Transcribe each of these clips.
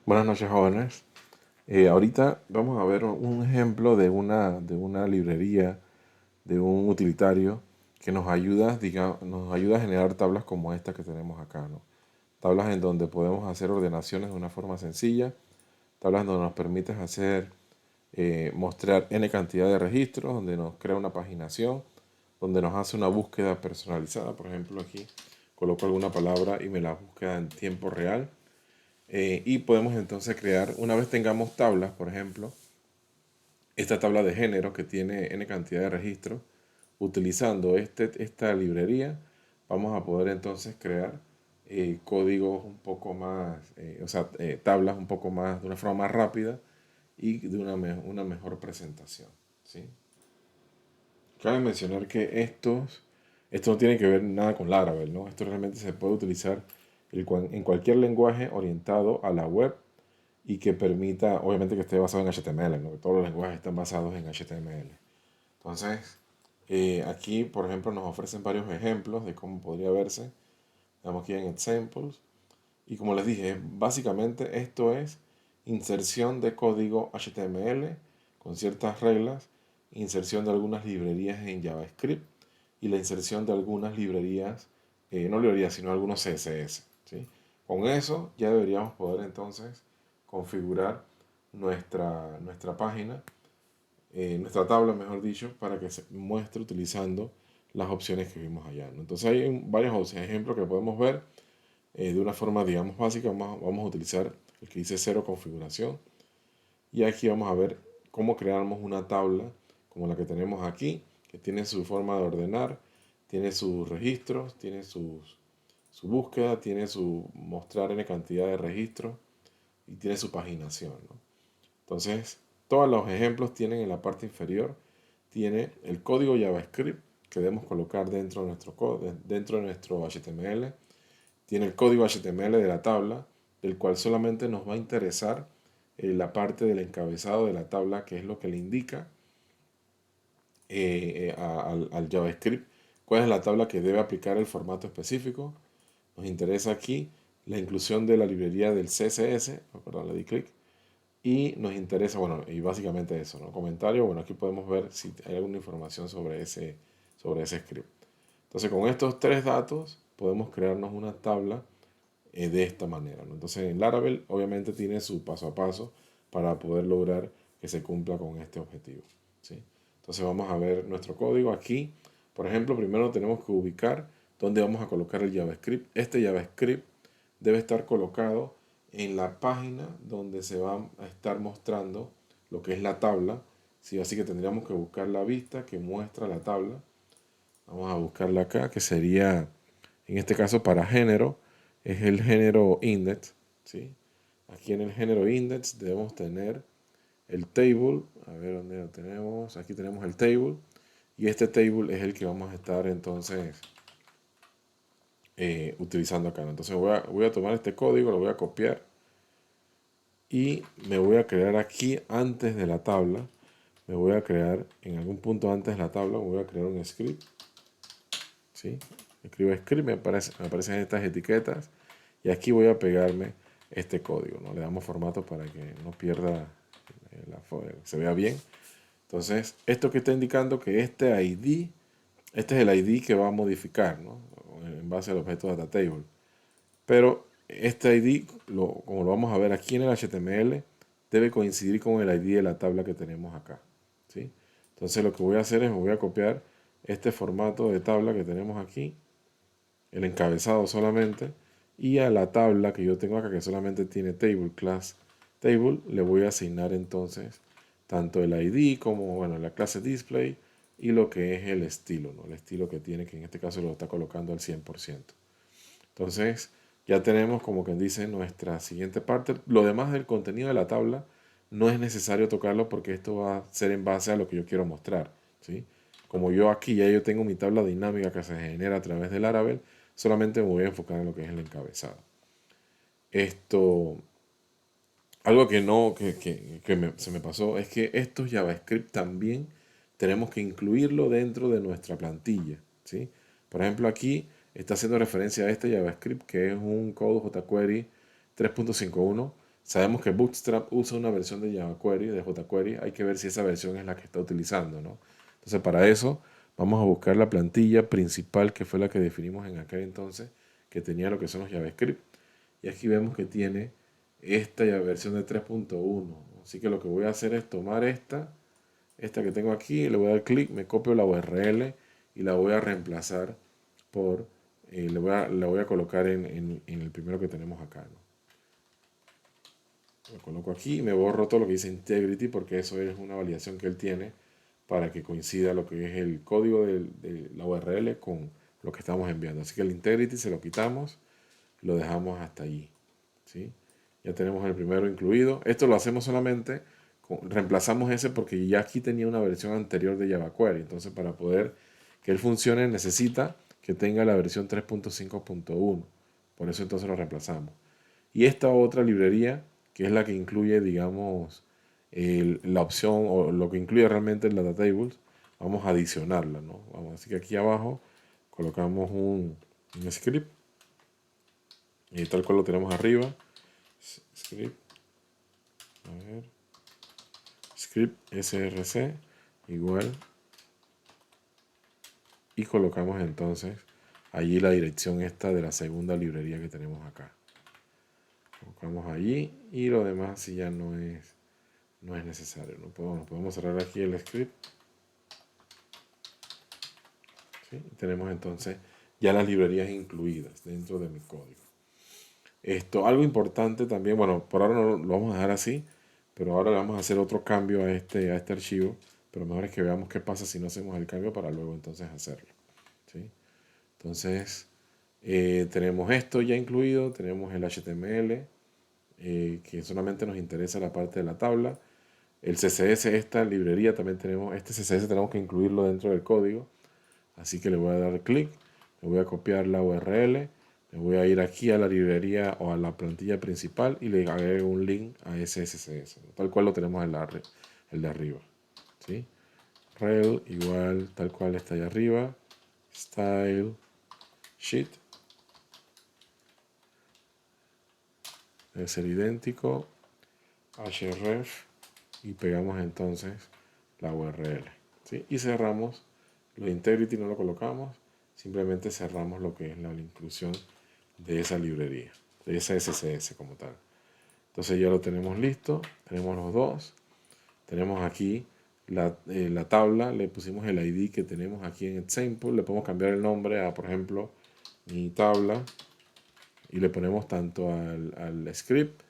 Buenas noches, jóvenes. Ahorita vamos a ver un ejemplo de una librería, de un utilitario que nos ayuda, nos ayuda a generar tablas como esta que tenemos acá, ¿no? Tablas en donde podemos hacer ordenaciones de una forma sencilla, tablas en donde nos permiten mostrar n cantidad de registros, donde nos crea una paginación, donde nos hace una búsqueda personalizada. Por ejemplo, aquí coloco alguna palabra y me la búsqueda en tiempo real. Y podemos entonces crear, una vez tengamos tablas, por ejemplo, esta tabla de género que tiene n cantidad de registros, utilizando esta librería, vamos a poder entonces crear códigos un poco más, tablas un poco más, de una forma más rápida y de una mejor presentación, ¿sí? Cabe mencionar que esto no tiene que ver nada con Laravel, ¿no? Esto realmente se puede utilizar en cualquier lenguaje orientado a la web y que permita, obviamente que esté basado en HTML, ¿no? Que todos los lenguajes están basados en HTML. Entonces, aquí, por ejemplo, nos ofrecen varios ejemplos de cómo podría verse. Estamos aquí en Examples. Y como les dije, básicamente esto es inserción de código HTML con ciertas reglas, inserción de algunas librerías en JavaScript y la inserción de algunas librerías, no librerías, sino algunos CSS, ¿sí? Con eso ya deberíamos poder entonces configurar nuestra página, nuestra tabla, mejor dicho, para que se muestre utilizando las opciones que vimos allá, ¿no? Entonces hay varios ejemplos que podemos ver de una forma, digamos, básica. Vamos a utilizar el que dice cero configuración. Y aquí vamos a ver cómo creamos una tabla como la que tenemos aquí, que tiene su forma de ordenar, tiene sus registros, tiene su búsqueda, tiene su mostrar n cantidad de registros y tiene su paginación, ¿no? Entonces, todos los ejemplos tienen en la parte inferior, tiene el código JavaScript que debemos colocar dentro de nuestro HTML. Tiene el código HTML de la tabla, del cual solamente nos va a interesar la parte del encabezado de la tabla, que es lo que le indica al JavaScript cuál es la tabla que debe aplicar el formato específico. Nos interesa aquí la inclusión de la librería del CSS, perdón, le di clic, y nos interesa, bueno, y básicamente eso, ¿no? Comentario, bueno, aquí podemos ver si hay alguna información sobre ese script. Entonces, con estos tres datos podemos crearnos una tabla de esta manera, ¿no? Entonces, en Laravel obviamente tiene su paso a paso para poder lograr que se cumpla con este objetivo, ¿sí? Entonces, vamos a ver nuestro código aquí. Por ejemplo, primero tenemos que ubicar dónde vamos a colocar el JavaScript. Este JavaScript debe estar colocado en la página donde se va a estar mostrando lo que es la tabla, ¿sí? Así que tendríamos que buscar la vista que muestra la tabla. Vamos a buscarla acá, que sería, en este caso para género, es el género index, ¿sí? Aquí en el género index debemos tener el table. A ver dónde lo tenemos. Aquí tenemos el table. Y este table es el que vamos a estar entonces utilizando acá, ¿no? Entonces voy a tomar este código, lo voy a copiar y me voy a crear aquí antes de la tabla. Me voy a crear en algún punto antes de la tabla, voy a crear un script, ¿sí? Escribo script, me aparecen estas etiquetas y aquí voy a pegarme este código, ¿no? Le damos formato para que no pierda, se vea bien. Entonces, esto que está indicando que este es el ID que va a modificar, ¿no? En base al objeto data table. Pero este ID, como lo vamos a ver aquí en el HTML, debe coincidir con el ID de la tabla que tenemos acá, ¿sí? Entonces lo que voy a hacer es me voy a copiar este formato de tabla que tenemos aquí, el encabezado solamente, y a la tabla que yo tengo acá, que solamente tiene table class table, le voy a asignar entonces tanto el ID como, bueno, la clase display y lo que es el estilo, ¿no? El estilo que tiene, que en este caso lo está colocando al 100%. Entonces, ya tenemos, como quien dice, nuestra siguiente parte. Lo demás del contenido de la tabla no es necesario tocarlo porque esto va a ser en base a lo que yo quiero mostrar, ¿sí? Como yo aquí ya yo tengo mi tabla dinámica que se genera a través del Laravel, solamente me voy a enfocar en lo que es el encabezado. Esto, algo que no, se me pasó es que estos JavaScript también tenemos que incluirlo dentro de nuestra plantilla, ¿sí? Por ejemplo, aquí está haciendo referencia a este JavaScript que es un code jQuery 3.51. sabemos que Bootstrap usa una versión de jQuery, de jQuery, hay que ver si esa versión es la que está utilizando, ¿no? Entonces para eso vamos a buscar la plantilla principal que fue la que definimos en aquel entonces, que tenía lo que son los JavaScript. Y aquí vemos que tiene esta ya versión de 3.1. Así que lo que voy a hacer es tomar esta que tengo aquí, le voy a dar clic, me copio la URL y la voy a reemplazar por, la voy a colocar en el primero que tenemos acá, ¿no? Lo coloco aquí y me borro todo lo que dice integrity porque eso es una validación que él tiene para que coincida lo que es el código de la URL con lo que estamos enviando. Así que el integrity se lo quitamos, lo dejamos hasta allí, ¿sí? Ya tenemos el primero incluido. Esto lo hacemos solamente, reemplazamos ese porque ya aquí tenía una versión anterior de jQuery. Entonces para poder que él funcione necesita que tenga la versión 3.5.1. Por eso entonces lo reemplazamos. Y esta otra librería, que es la que incluye, digamos, la opción o lo que incluye realmente el Data Tables, vamos a adicionarla, ¿no? Así que aquí abajo colocamos un script, y tal cual lo tenemos arriba. Script, a ver, script src igual, y colocamos entonces allí la dirección esta de la segunda librería que tenemos acá. Colocamos allí y lo demás si ya no es necesario. Podemos cerrar aquí el script, ¿sí? Y tenemos entonces ya las librerías incluidas dentro de mi código. Algo importante también, bueno, por ahora no lo vamos a dejar así, pero ahora le vamos a hacer otro cambio a este archivo, pero mejor es que veamos qué pasa si no hacemos el cambio para luego entonces hacerlo, ¿sí? Entonces, tenemos esto ya incluido, tenemos el HTML, que solamente nos interesa la parte de la tabla. El CSS, esta librería también tenemos, este CSS tenemos que incluirlo dentro del código, así que le voy a dar clic, le voy a copiar la URL, me voy a ir aquí a la librería o a la plantilla principal y le agrego un link a ese CSS, tal cual lo tenemos en el de arriba, ¿sí? Rel igual, tal cual está ahí arriba, style, sheet, debe ser idéntico, href, y pegamos entonces la URL, ¿sí? Y cerramos, lo de integrity no lo colocamos, simplemente cerramos lo que es la inclusión de esa librería, de esa SCS como tal. Entonces ya lo tenemos listo, tenemos los dos, tenemos aquí la tabla, le pusimos el ID que tenemos aquí en example, le podemos cambiar el nombre a, por ejemplo, mi tabla, y le ponemos tanto al script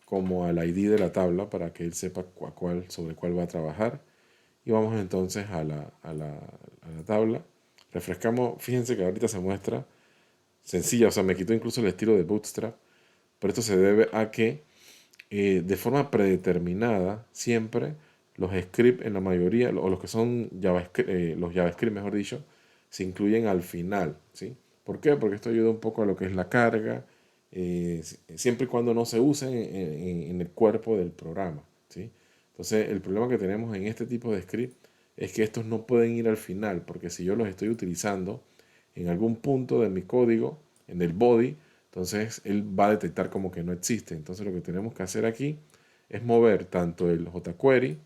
como al ID de la tabla para que él sepa sobre cuál va a trabajar. Y vamos entonces a la tabla, refrescamos, fíjense que ahorita se muestra sencilla, o sea, me quitó incluso el estilo de Bootstrap, pero esto se debe a que de forma predeterminada siempre los scripts en la mayoría, o los que son JavaScript, los JavaScript mejor dicho, se incluyen al final, ¿sí? ¿Por qué? Porque esto ayuda un poco a lo que es la carga, siempre y cuando no se usen en el cuerpo del programa, ¿sí? Entonces, el problema que tenemos en este tipo de script es que estos no pueden ir al final, porque si yo los estoy utilizando en algún punto de mi código, en el body, entonces él va a detectar como que no existe. Entonces lo que tenemos que hacer aquí es mover tanto el jQuery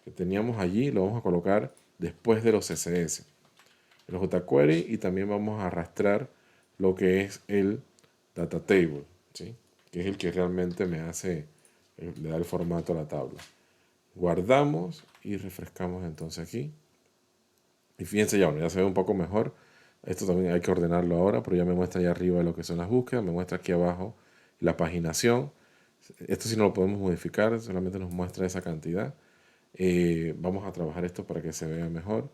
que teníamos allí, lo vamos a colocar después de los CSS. El jQuery, y también vamos a arrastrar lo que es el data table, ¿sí? Que es el que realmente le da el formato a la tabla. Guardamos y refrescamos entonces aquí. Y fíjense ya, bueno, ya se ve un poco mejor. Esto también hay que ordenarlo ahora, pero ya me muestra allá arriba lo que son las búsquedas, me muestra aquí abajo la paginación. Esto sí no lo podemos modificar, solamente nos muestra esa cantidad. Vamos a trabajar esto para que se vea mejor.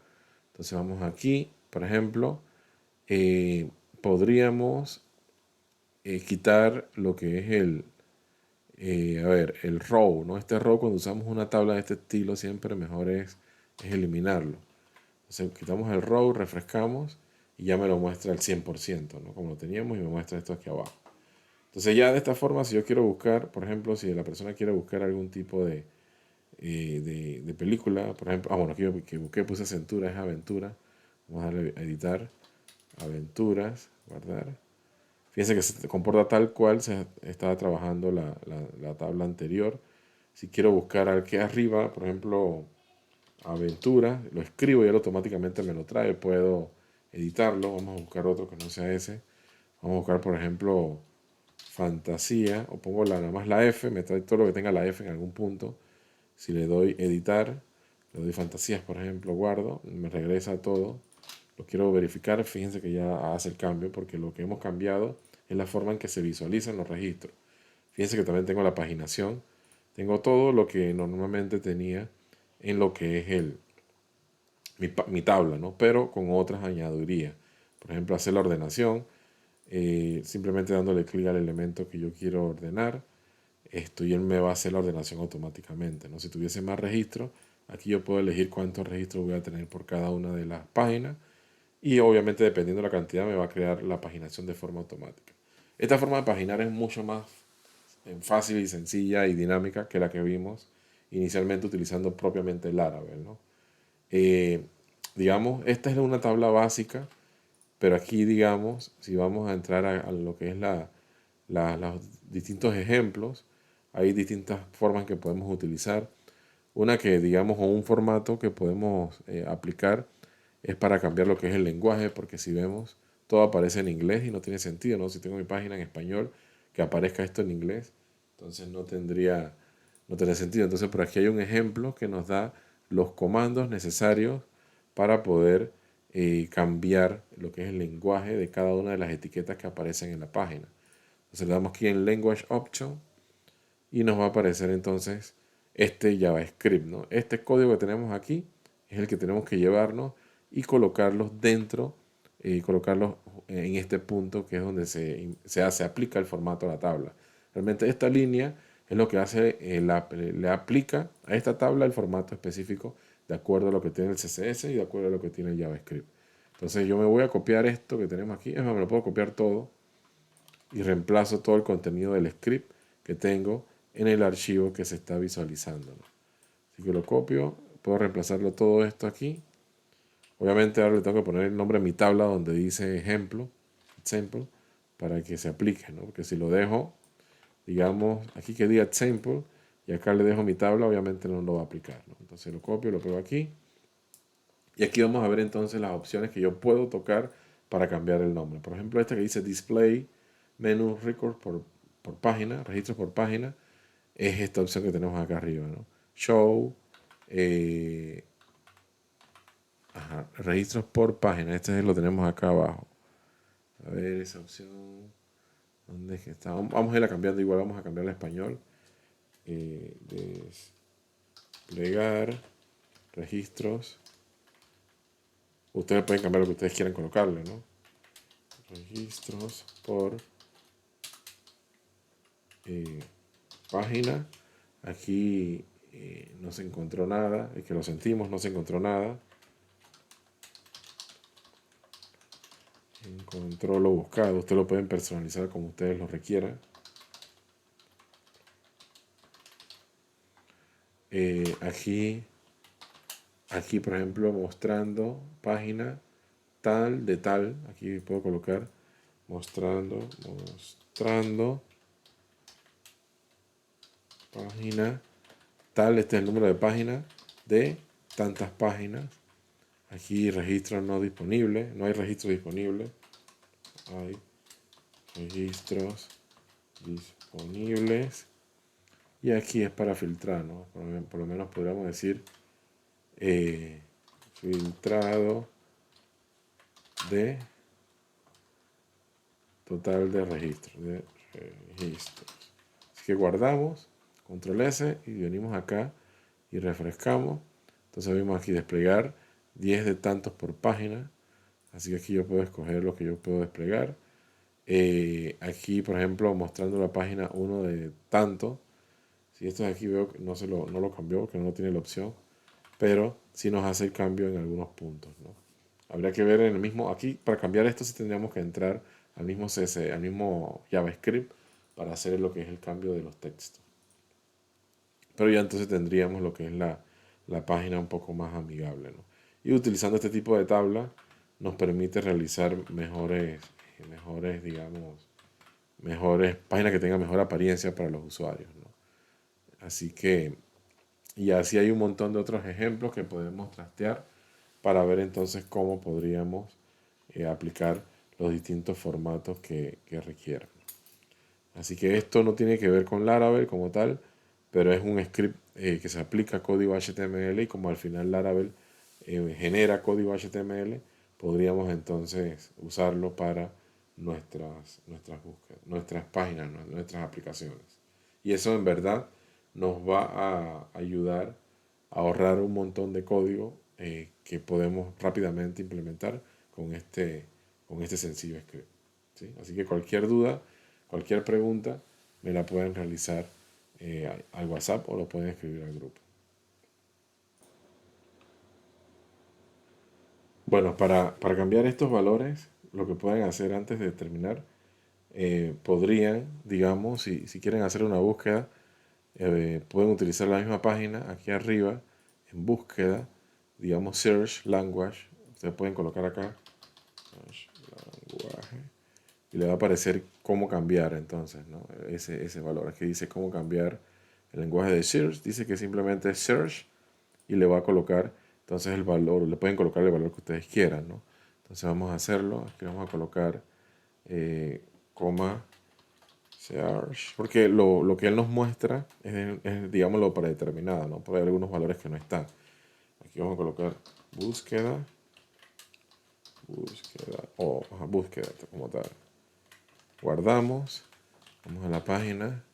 Entonces vamos aquí, por ejemplo, eh, podríamos quitar lo que es el row, ¿no? Este row, cuando usamos una tabla de este estilo, siempre mejor es eliminarlo. Entonces quitamos el row, refrescamos y ya me lo muestra al 100%, ¿no? Como lo teníamos, y me muestra esto aquí abajo. Entonces ya de esta forma, si yo quiero buscar, por ejemplo, si la persona quiere buscar algún tipo de película, por ejemplo, bueno, aquí que busqué, puse aventura, es aventura. Vamos a darle a editar, aventuras, guardar. Fíjense que se comporta tal cual se estaba trabajando la tabla anterior. Si quiero buscar al que arriba, por ejemplo, aventura, lo escribo y él automáticamente me lo trae. Puedo editarlo. Vamos a buscar otro que no sea ese. Vamos a buscar, por ejemplo, fantasía. O pongo nada más la F. Me trae todo lo que tenga la F en algún punto. Si le doy editar, le doy fantasías, por ejemplo, guardo. Me regresa todo. Lo quiero verificar. Fíjense que ya hace el cambio porque lo que hemos cambiado es la forma en que se visualizan los registros. Fíjense que también tengo la paginación. Tengo todo lo que normalmente tenía en lo que es mi tabla, ¿no? Pero con otras añadidurías. Por ejemplo, hacer la ordenación, simplemente dándole clic al elemento que yo quiero ordenar, esto y él me va a hacer la ordenación automáticamente, ¿no? Si tuviese más registros, aquí yo puedo elegir cuántos registros voy a tener por cada una de las páginas y obviamente dependiendo de la cantidad me va a crear la paginación de forma automática. Esta forma de paginar es mucho más fácil y sencilla y dinámica que la que vimos inicialmente utilizando propiamente el Laravel, ¿no? Eh, digamos, esta es una tabla básica, pero aquí, digamos, si vamos a entrar a lo que es los distintos ejemplos, hay distintas formas que podemos utilizar. Una que, digamos, o un formato que podemos aplicar es para cambiar lo que es el lenguaje, porque si vemos, todo aparece en inglés y no tiene sentido, ¿no? Si tengo mi página en español, que aparezca esto en inglés, entonces no tendría sentido. Entonces, por aquí hay un ejemplo que nos da los comandos necesarios para poder cambiar lo que es el lenguaje de cada una de las etiquetas que aparecen en la página. Entonces le damos aquí en Language Option y nos va a aparecer entonces este JavaScript, ¿no? Este código que tenemos aquí es el que tenemos que llevarnos y colocarlos dentro, colocarlos en este punto que es donde se aplica el formato a la tabla. Realmente esta línea es lo que hace, le aplica a esta tabla el formato específico de acuerdo a lo que tiene el CSS y de acuerdo a lo que tiene el JavaScript. Entonces yo me voy a copiar esto que tenemos aquí, es más, me lo puedo copiar todo y reemplazo todo el contenido del script que tengo en el archivo que se está visualizando, ¿no? Así que lo copio, puedo reemplazarlo todo esto aquí. Obviamente ahora le tengo que poner el nombre a mi tabla donde dice ejemplo, example, para que se aplique, ¿no? Porque si lo dejo, digamos, aquí que diga example, y acá le dejo mi tabla, obviamente no lo va a aplicar, ¿no? Entonces lo copio, lo pego aquí. Y aquí vamos a ver entonces las opciones que yo puedo tocar para cambiar el nombre. Por ejemplo, esta que dice Display Menu Record por página, registros por página, es esta opción que tenemos acá arriba, ¿no? Show, eh, registros por página, este lo tenemos acá abajo. A ver esa opción, ¿dónde es que está? Vamos a irla cambiando, igual vamos a cambiarla a español. Desplegar, registros. Ustedes pueden cambiar lo que ustedes quieran colocarle, ¿no? Registros por página. Aquí no se encontró nada, es que lo sentimos, no se encontró nada. Encontró lo buscado, ustedes lo pueden personalizar como ustedes lo requieran. Aquí por ejemplo mostrando página tal de tal, aquí puedo colocar mostrando página tal, este es el número de página de tantas páginas. Aquí registro no disponible, no hay registro disponible. Hay registros disponibles. Y aquí es para filtrar, ¿no? Por lo menos podríamos decir filtrado de total de registros. Así que guardamos, control S y venimos acá y refrescamos. Entonces vemos aquí desplegar 10 de tantos por página. Así que aquí yo puedo escoger lo que yo puedo desplegar. Aquí, por ejemplo, mostrando la página 1 de tanto. Si esto de aquí veo que no lo cambió porque no tiene la opción. Pero sí nos hace el cambio en algunos puntos, ¿no? Habría que ver en el mismo, aquí para cambiar esto sí tendríamos que entrar al mismo al mismo JavaScript para hacer lo que es el cambio de los textos. Pero ya entonces tendríamos lo que es la página un poco más amigable, ¿no? Y utilizando este tipo de tabla nos permite realizar mejores, digamos, mejores páginas que tengan mejor apariencia para los usuarios, ¿no? Así que, y así hay un montón de otros ejemplos que podemos trastear para ver entonces cómo podríamos aplicar los distintos formatos que requieran. Así que esto no tiene que ver con Laravel como tal, pero es un script que se aplica a código HTML y como al final Laravel genera código HTML, podríamos entonces usarlo para nuestras búsquedas, nuestras páginas, nuestras aplicaciones. Y eso en verdad nos va a ayudar a ahorrar un montón de código que podemos rápidamente implementar con este sencillo script, ¿sí? Así que cualquier duda, cualquier pregunta, me la pueden realizar al WhatsApp o lo pueden escribir al grupo. Bueno, para cambiar estos valores, lo que pueden hacer antes de terminar, podrían, digamos, si quieren hacer una búsqueda, pueden utilizar la misma página aquí arriba, en búsqueda, digamos Search Language. Ustedes pueden colocar acá, Search Language, y le va a aparecer cómo cambiar entonces, ¿no? Ese valor. Aquí dice cómo cambiar el lenguaje de Search. Dice que simplemente es Search y le va a colocar entonces el valor, le pueden colocar el valor que ustedes quieran, ¿no? Entonces vamos a hacerlo. Aquí vamos a colocar coma Search, porque lo que él nos muestra digámoslo, predeterminado, ¿no? Puede haber algunos valores que no están. Aquí vamos a colocar búsqueda, o búsqueda como tal. Guardamos, vamos a la página,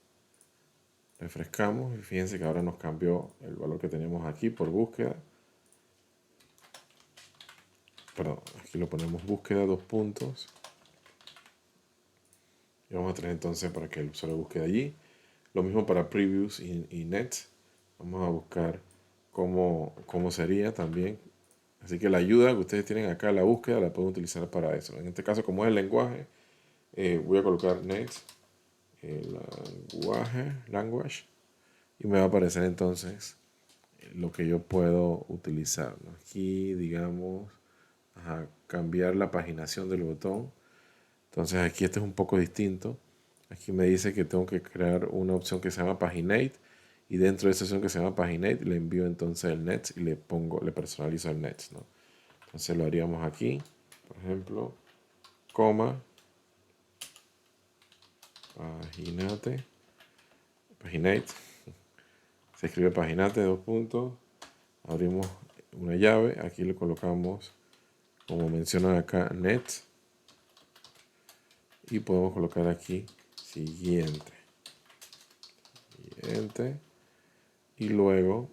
refrescamos y fíjense que ahora nos cambió el valor que teníamos aquí por búsqueda. Perdón, aquí lo ponemos búsqueda, dos puntos. Y vamos a tener entonces para que el usuario busque de allí. Lo mismo para previews y nets. Vamos a buscar cómo sería también. Así que la ayuda que ustedes tienen acá, la búsqueda, la pueden utilizar para eso. En este caso, como es el lenguaje, voy a colocar nets, language, y me va a aparecer entonces lo que yo puedo utilizar, ¿no? Aquí, digamos, cambiar la paginación del botón. Entonces aquí este es un poco distinto. Aquí me dice que tengo que crear una opción que se llama Paginate, y dentro de esa opción que se llama Paginate le envío entonces el Nets y le personalizo el Nets, ¿no? Entonces lo haríamos aquí, por ejemplo, coma, paginate, se escribe paginate, dos puntos, abrimos una llave, aquí le colocamos, como mencionan acá, Nets, y podemos colocar aquí siguiente, y luego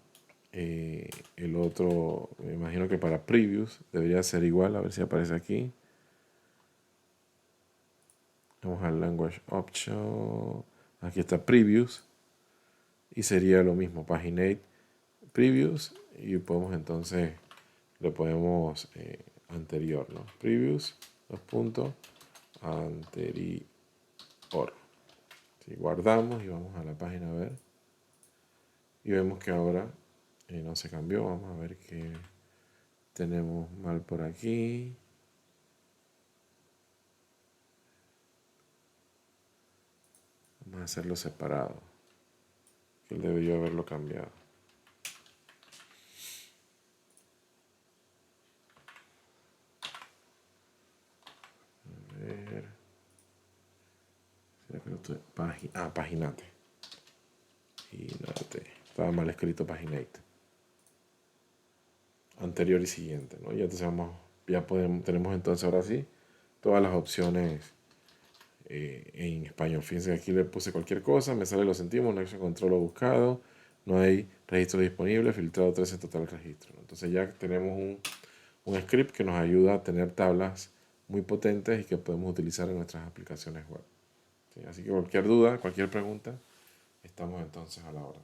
el otro, me imagino que para previews debería ser igual, a ver si aparece aquí. Vamos al language option, aquí está previews, y sería lo mismo, paginate previews, y podemos entonces, le podemos anterior, ¿no? Previews, dos puntos, anterior. Si guardamos y vamos a la página a ver, y vemos que ahora no se cambió. Vamos a ver qué tenemos mal por aquí. Vamos a hacerlo separado, que él debió haberlo cambiado. A ver. ¿Será que no estoy? Paginate. Estaba mal escrito paginate. Anterior y siguiente, ¿no? Y entonces tenemos entonces ahora sí todas las opciones en español. Fíjense que aquí le puse cualquier cosa, me sale lo sentimos, no acción control o buscado, no hay registro disponible, filtrado 13 total registro. Entonces ya tenemos un script que nos ayuda a tener tablas muy potentes y que podemos utilizar en nuestras aplicaciones web. ¿Sí? Así que cualquier duda, cualquier pregunta, estamos entonces a la hora.